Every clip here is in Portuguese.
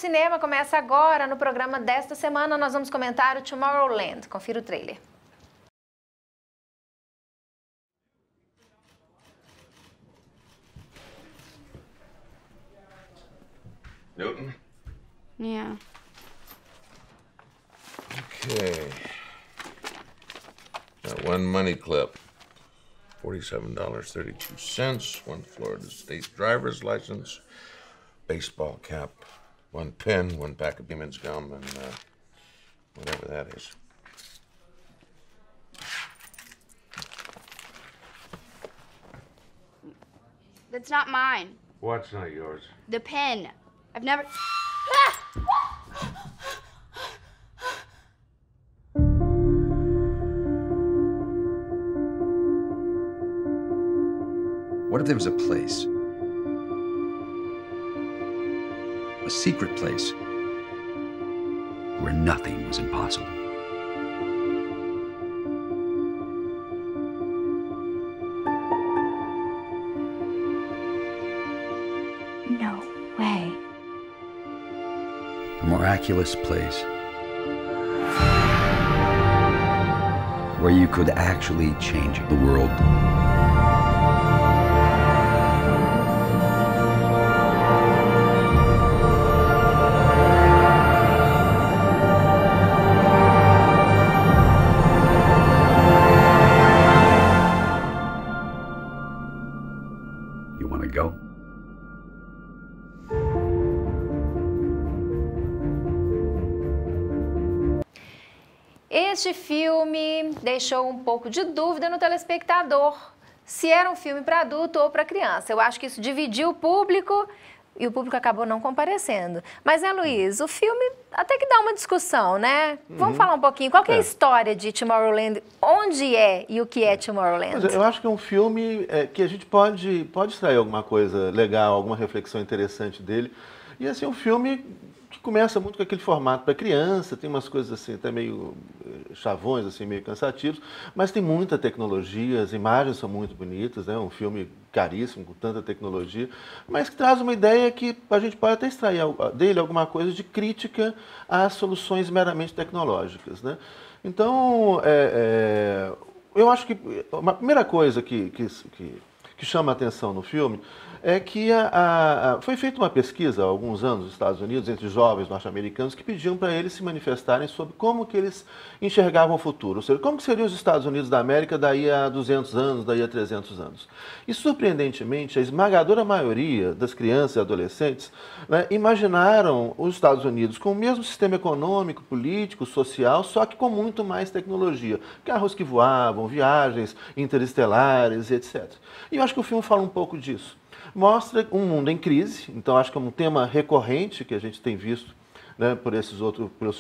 Cinema começa agora. No programa desta semana, nós vamos comentar o Tomorrowland. Confira o trailer. Newton? Yeah. Okay. Got one money clip. $47.32. One Florida State driver's license. Baseball cap. One pen, one pack of Beeman's gum, and whatever that is. That's not mine. What's not yours? The pen. I've never... What if there was a place? A secret place where nothing was impossible. No way. A miraculous place where you could actually change the world. You want to go? Este filme deixou um pouco de dúvida no telespectador se era um filme para adulto ou para criança. Eu acho que isso dividiu o público e o público acabou não comparecendo. Mas, né, Luiz, o filme até que dá uma discussão, né? Vamos falar um pouquinho. Qual que é a história de Tomorrowland? Onde é e o que é Tomorrowland? Mas eu acho que é um filme que a gente pode extrair alguma coisa legal, alguma reflexão interessante dele. E, assim, um filme que começa muito com aquele formato para criança, tem umas coisas assim, até meio chavões, assim, meio cansativos, mas tem muita tecnologia, as imagens são muito bonitas, né? Um filme caríssimo, com tanta tecnologia, mas que traz uma ideia que a gente pode até extrair dele alguma coisa de crítica às soluções meramente tecnológicas, né? Então, eu acho que uma primeira coisa que chama a atenção no filme é que foi feita uma pesquisa há alguns anos nos Estados Unidos entre jovens norte-americanos que pediam para eles se manifestarem sobre como que eles enxergavam o futuro, ou seja, como que seriam os Estados Unidos da América daí a 200 anos, daí a 300 anos. E, surpreendentemente, a esmagadora maioria das crianças e adolescentes, né, imaginaram os Estados Unidos com o mesmo sistema econômico, político, social, só que com muito mais tecnologia. Carros que voavam, viagens interestelares, etc. E eu acho que o filme fala um pouco disso. Mostra um mundo em crise, então acho que é um tema recorrente que a gente tem visto, né, por esses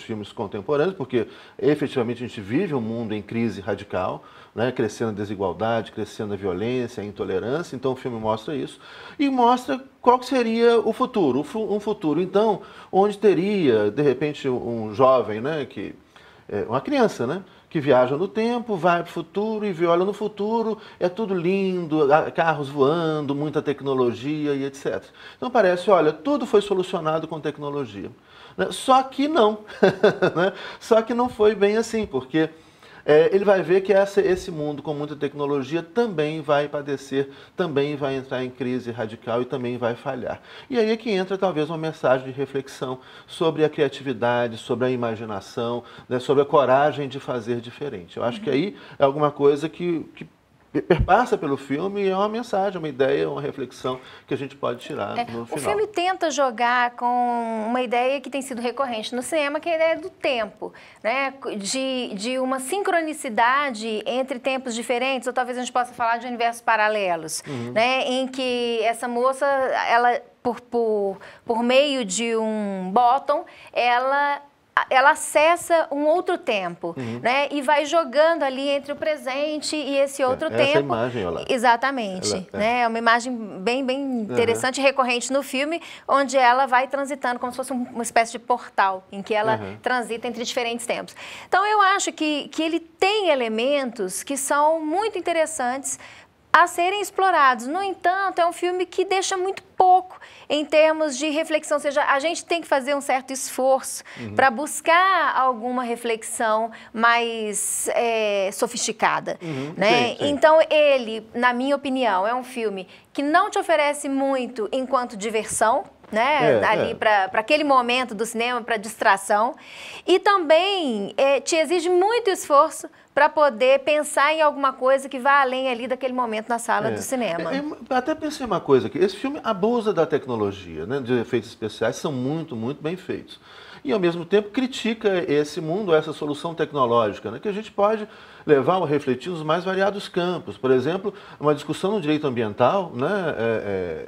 filmes contemporâneos, porque efetivamente a gente vive um mundo em crise radical, né, crescendo a desigualdade, crescendo a violência, a intolerância, então o filme mostra isso, e mostra qual que seria o futuro, um futuro então, onde teria, de repente, um jovem, né, uma criança, né, que viaja no tempo, vai para o futuro e vê, olha, no futuro é tudo lindo, carros voando, muita tecnologia e etc. Então parece, olha, tudo foi solucionado com tecnologia. Só que não, né? Só que não foi bem assim, porque ele vai ver que esse mundo com muita tecnologia também vai padecer, também vai entrar em crise radical e também vai falhar. E aí é que entra talvez uma mensagem de reflexão sobre a criatividade, sobre a imaginação, né, sobre a coragem de fazer diferente. Eu acho que aí é alguma coisa que perpassa pelo filme e é uma mensagem, uma ideia, uma reflexão que a gente pode tirar no final. O filme tenta jogar com uma ideia que tem sido recorrente no cinema, que é a ideia do tempo, né? De uma sincronicidade entre tempos diferentes, ou talvez a gente possa falar de universos paralelos, né? Em que essa moça, ela, por meio de um botão, ela acessa um outro tempo, né? E vai jogando ali entre o presente e esse outro tempo. Essa imagem, olha lá. Exatamente. Né? É uma imagem bem interessante e recorrente no filme, onde ela vai transitando como se fosse uma espécie de portal, em que ela transita entre diferentes tempos. Então, eu acho que ele tem elementos que são muito interessantes a serem explorados. No entanto, é um filme que deixa muito pouco em termos de reflexão, ou seja, a gente tem que fazer um certo esforço para buscar alguma reflexão mais sofisticada, né? Sim, sim. Então, ele, na minha opinião, é um filme que não te oferece muito enquanto diversão, né? Ali para aquele momento do cinema, para distração, e também te exige muito esforço para poder pensar em alguma coisa que vá além ali daquele momento na sala do cinema. Até pensei uma coisa aqui, esse filme abusa da tecnologia, né, de efeitos especiais, são muito, muito bem feitos. E, ao mesmo tempo, critica esse mundo, essa solução tecnológica, né, que a gente pode levar a refletir nos mais variados campos. Por exemplo, uma discussão no direito ambiental, né,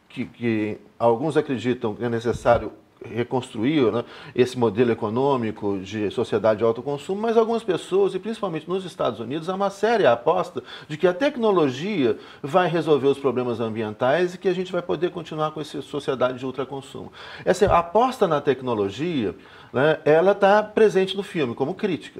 que alguns acreditam que é necessário reconstruir, né, esse modelo econômico de sociedade de alto consumo, mas algumas pessoas, e principalmente nos Estados Unidos, há uma séria aposta de que a tecnologia vai resolver os problemas ambientais e que a gente vai poder continuar com essa sociedade de ultraconsumo. Essa aposta na tecnologia, né, ela está presente no filme como crítica.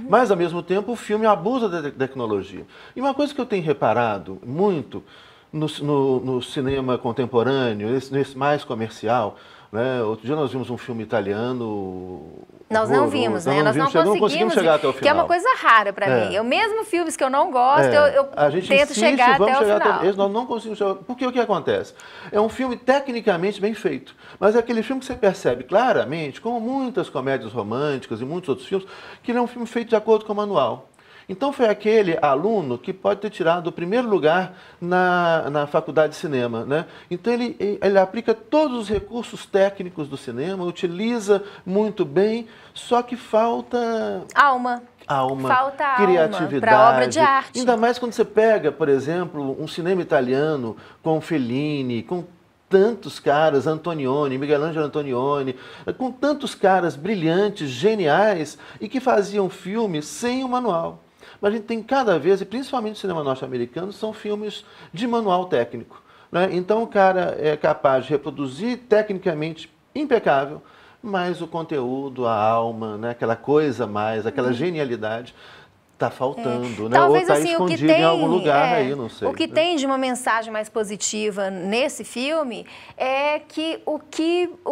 Mas, ao mesmo tempo, o filme abusa da tecnologia. E uma coisa que eu tenho reparado muito no cinema contemporâneo, nesse mais comercial, né? Outro dia nós vimos um filme italiano. Nós não vimos, né? Nós não conseguimos chegar até o final. Que é uma coisa rara para mim. Eu mesmo filmes que eu não gosto, eu tento chegar até o final. Nós não conseguimos chegar. Porque o que acontece? É um filme tecnicamente bem feito, mas é aquele filme que você percebe claramente, como muitas comédias românticas e muitos outros filmes, que ele é um filme feito de acordo com o manual. Então foi aquele aluno que pode ter tirado o primeiro lugar na faculdade de cinema, né? Então ele aplica todos os recursos técnicos do cinema, utiliza muito bem, só que falta alma, falta criatividade para obra de arte. Ainda mais quando você pega, por exemplo, um cinema italiano com Fellini, com tantos caras, Antonioni, Michelangelo Antonioni, com tantos caras brilhantes, geniais, e que faziam filmes sem o manual. Mas a gente tem cada vez, e principalmente no cinema norte-americano, são filmes de manual técnico, né? Então o cara é capaz de reproduzir tecnicamente impecável, mas o conteúdo, a alma, né? Aquela coisa mais, aquela genialidade está faltando, né? Talvez, ou está assim, escondido em algum lugar aí, não sei. O que tem de uma mensagem mais positiva nesse filme é que o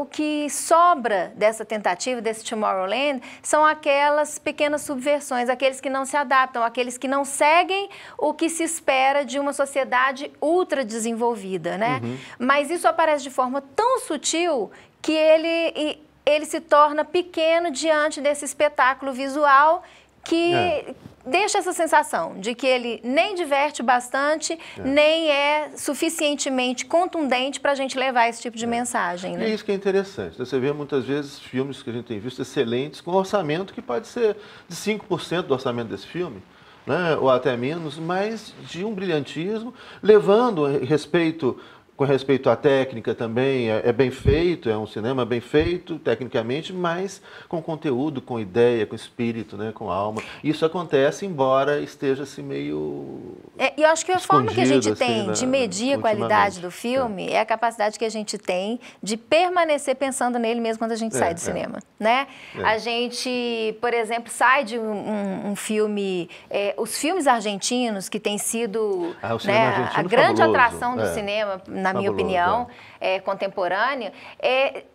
que sobra dessa tentativa, desse Tomorrowland, são aquelas pequenas subversões, aqueles que não se adaptam, aqueles que não seguem o que se espera de uma sociedade ultra desenvolvida, né? Mas isso aparece de forma tão sutil que ele se torna pequeno diante desse espetáculo visual que deixa essa sensação de que ele nem diverte bastante, nem é suficientemente contundente para a gente levar esse tipo de mensagem. Né? E é isso que é interessante. Você vê muitas vezes filmes que a gente tem visto excelentes, com orçamento que pode ser de 5% do orçamento desse filme, né? Ou até menos, mas de um brilhantismo, levando com respeito à técnica também, é bem feito, é um cinema bem feito tecnicamente, mas com conteúdo, com ideia, com espírito, né, com alma. Isso acontece, embora esteja assim meio e eu acho que a forma que a gente assim, tem de medir a qualidade do filme é a capacidade que a gente tem de permanecer pensando nele mesmo quando a gente sai do cinema, né? A gente, por exemplo, sai de um filme, os filmes argentinos que têm sido a grande atração do cinema, na minha opinião, contemporânea,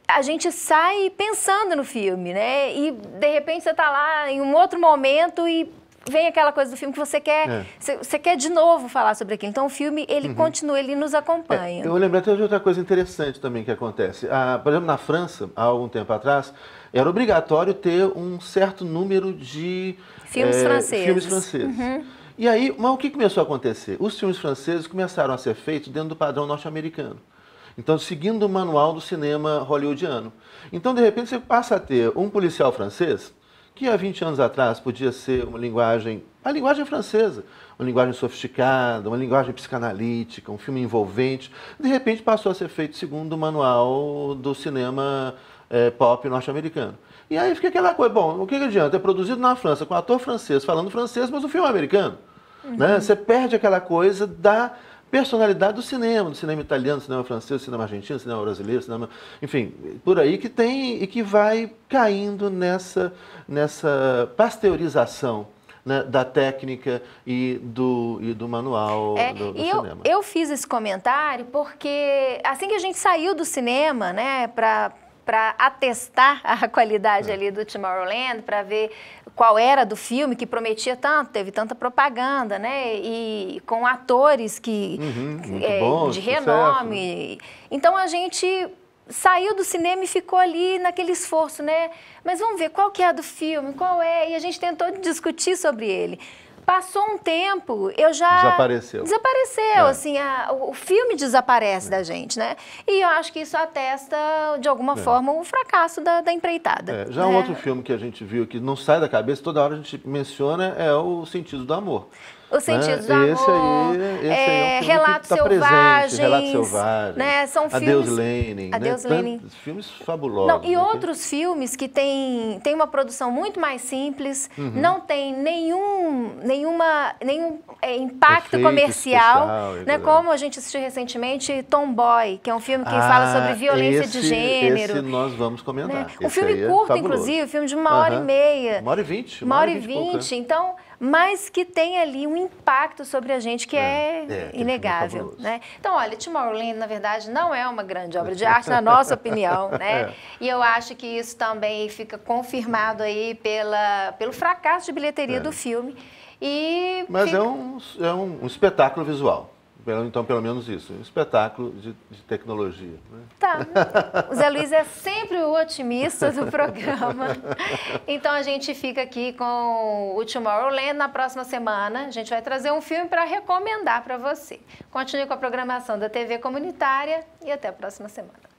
a gente sai pensando no filme, né? E, de repente, você está lá em um outro momento e vem aquela coisa do filme que você quer de novo falar sobre aquilo. Então, o filme, ele continua, ele nos acompanha. Eu lembrei até de outra coisa interessante também que acontece. Por exemplo, na França, há algum tempo atrás, era obrigatório ter um certo número de filmes franceses. E aí, mas o que começou a acontecer? Os filmes franceses começaram a ser feitos dentro do padrão norte-americano. Então, seguindo o manual do cinema hollywoodiano. Então, de repente, você passa a ter um policial francês, que há 20 anos atrás podia ser a linguagem francesa, uma linguagem sofisticada, uma linguagem psicanalítica, um filme envolvente. De repente, passou a ser feito segundo o manual do cinema pop norte-americano. E aí fica aquela coisa, bom, o que adianta? É produzido na França, com ator francês falando francês, mas o filme é americano. Né? Você perde aquela coisa da personalidade do cinema italiano, do cinema francês, do cinema argentino, do cinema brasileiro, enfim, por aí que tem e que vai caindo nessa pasteurização, né, da técnica e do manual do cinema. Eu fiz esse comentário porque assim que a gente saiu do cinema, né, para atestar a qualidade ali do Tomorrowland, para ver qual era do filme, que prometia tanto, teve tanta propaganda, né, e com atores que bom, de sucesso, renome. né? Então a gente saiu do cinema e ficou ali naquele esforço, né? Mas vamos ver qual que é a do filme, qual é, e a gente tentou discutir sobre ele. Passou um tempo, eu já... Desapareceu. Desapareceu, assim, o filme desaparece da gente, né? E eu acho que isso atesta, de alguma forma, o fracasso da empreitada. Já um outro filme que a gente viu que não sai da cabeça, toda hora a gente menciona, é O Sentido do Amor. Os Sentidos do Amor, esse aí é um filme Relatos que tá Selvagens, presente, Relatos Selvagens, né? São Adeus filmes, Lenin, Adeus né? Lenin. Tantos filmes fabulosos. Não, e né? outros filmes que tem uma produção muito mais simples, não tem nenhum impacto Efeito comercial, especial, né? Como a gente assistiu recentemente Tomboy, que é um filme que fala sobre violência de gênero. Esse nós vamos comentar. Né? Um Esse filme aí é curto, fabuloso. inclusive, um filme de 1h30. 1h20. 1h20, então, mas que tem ali um impacto sobre a gente que é inegável, fabuloso. né? Então, olha, Tomorrowland, na verdade, não é uma grande obra de arte, na nossa opinião, né? E eu acho que isso também fica confirmado aí pelo fracasso de bilheteria do filme. Mas é um espetáculo visual. Então, pelo menos isso, um espetáculo de tecnologia. Né? Tá. O Zé Luiz é sempre o otimista do programa. Então, a gente fica aqui com o Tomorrowland. Na próxima semana, a gente vai trazer um filme para recomendar para você. Continue com a programação da TV Comunitária e até a próxima semana.